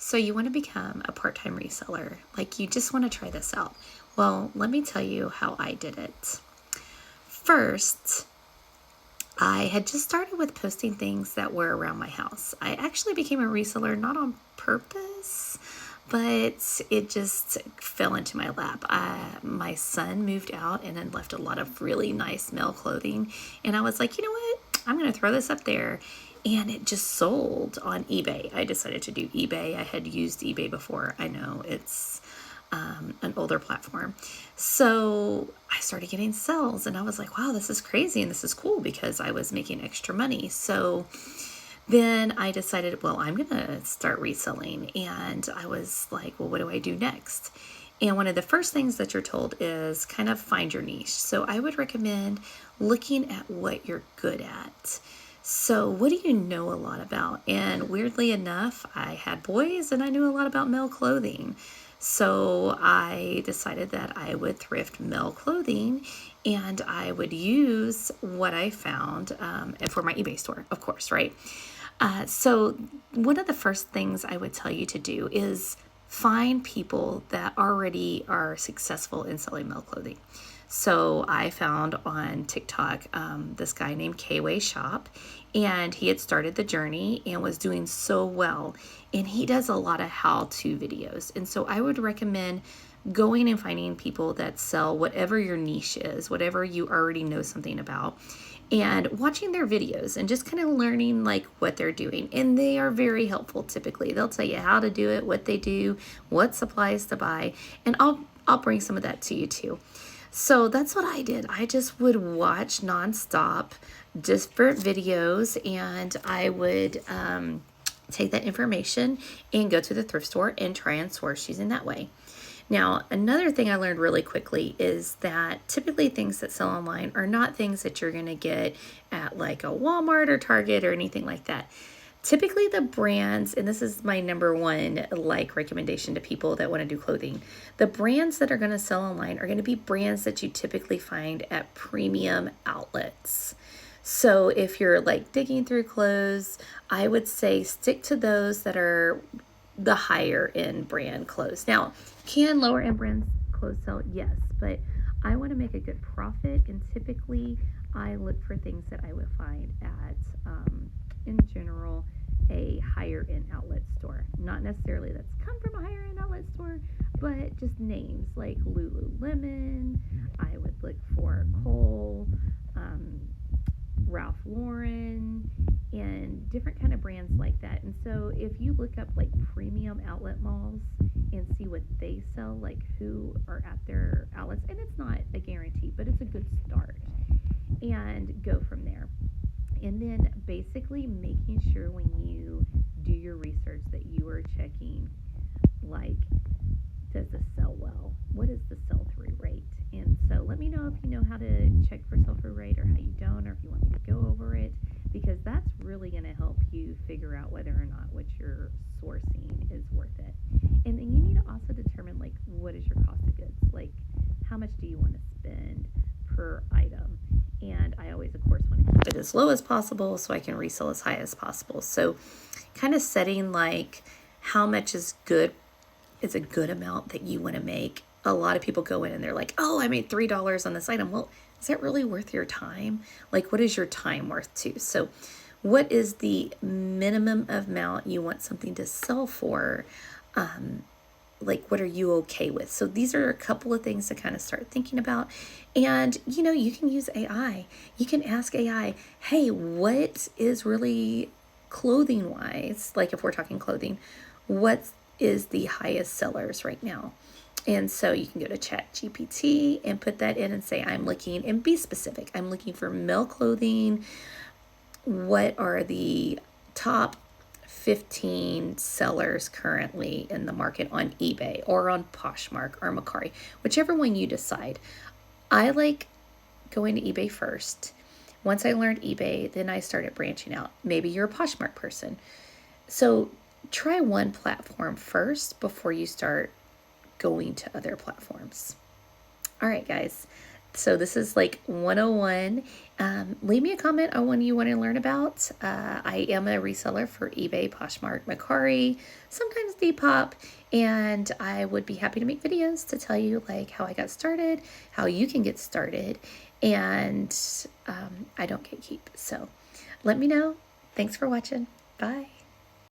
So you want to become a part-time reseller, like you just want to try this out. Well, let me tell you how I did it. First, I had just started with posting things that were around my house. I actually became a reseller not on purpose, but it just fell into my lap. My son moved out and then left a lot of really nice male clothing. And I was like, you know what? I'm going to throw this up there. And it just sold on eBay. I decided to do eBay. I had used eBay before. I know it's an older platform. So I started getting sales and I was like, wow, this is crazy and this is cool because I was making extra money. So then I decided, well, I'm going to start reselling. And I was like, well, what do I do next? And one of the first things that you're told is kind of find your niche. So I would recommend looking at what you're good at. So what do you know a lot about? And weirdly enough, I had boys and I knew a lot about male clothing. So I decided that I would thrift male clothing and I would use what I found for my eBay store, of course, right? So one of the first things I would tell you to do is find people that already are successful in selling male clothing. So I found on TikTok this guy named Kway Shop, and he had started the journey and was doing so well. And he does a lot of how-to videos. And so I would recommend going and finding people that sell whatever your niche is, whatever you already know something about, and watching their videos and just kind of learning like what they're doing. And they are very helpful typically. They'll tell you how to do it, what they do, what supplies to buy, and I'll bring some of that to you too. So that's what I did. I just would watch nonstop different videos and I would take that information and go to the thrift store and try and source using that way. Now, another thing I learned really quickly is that typically things that sell online are not things that you're going to get at like a Walmart or Target or anything like that. Typically the brands, and this is my number one like recommendation to people that want to do clothing, the brands that are going to sell online are going to be brands that you typically find at premium outlets. So if you're like digging through clothes, I would say stick to those that are the higher end brand clothes. Now, can lower end brands clothes sell? Yes, but I want to make a good profit, and typically I look for things that I would find at, in general, a higher end outlet store. Not necessarily that's come from a higher end outlet store, but just names like Lululemon. I would look for Cole, Ralph Lauren, and different kind of brands like that. And so if you look up like premium outlet malls and see what they sell, like who are at their outlets, and it's not a guarantee, but it's a good start, and go from there. And then basically making sure when you do your research that you are checking, like, does this sell well? What is the sell-through rate? And so let me know if you know how to check for sell-through rate or how you don't, or if you want me to go over it, because that's really going to help you figure out whether or not what you're sourcing is worth it. And then you need to also determine, like, what is your cost of goods? Like, how much do you want to spend per item? And I always, of course, want to keep it as low as possible so I can resell as high as possible. So kind of setting, like, how much is good is a good amount that you want to make. A lot of people go in and they're like, oh, I made $3 on this item. Well, is that really worth your time? Like, what is your time worth too? So what is the minimum amount you want something to sell for? Like, what are you okay with? So these are a couple of things to kind of start thinking about. And, you know, you can use AI. You can ask AI, hey, what is really clothing wise? Like if we're talking clothing, what is the highest sellers right now? And so you can go to ChatGPT and put that in and say, I'm looking, and be specific. I'm looking for male clothing. What are the top 15 sellers currently in the market on eBay or on Poshmark or Mercari, whichever one you decide. I like going to eBay first. Once I learned eBay, then I started branching out. Maybe you're a Poshmark person. So try one platform first before you start going to other platforms. All right, guys. So this is like 101. Leave me a comment on one you want to learn about. I am a reseller for eBay, Poshmark, Mercari, sometimes just Depop, and I would be happy to make videos to tell you like how I got started, how you can get started, and I don't get keep. So let me know. Thanks for watching. Bye.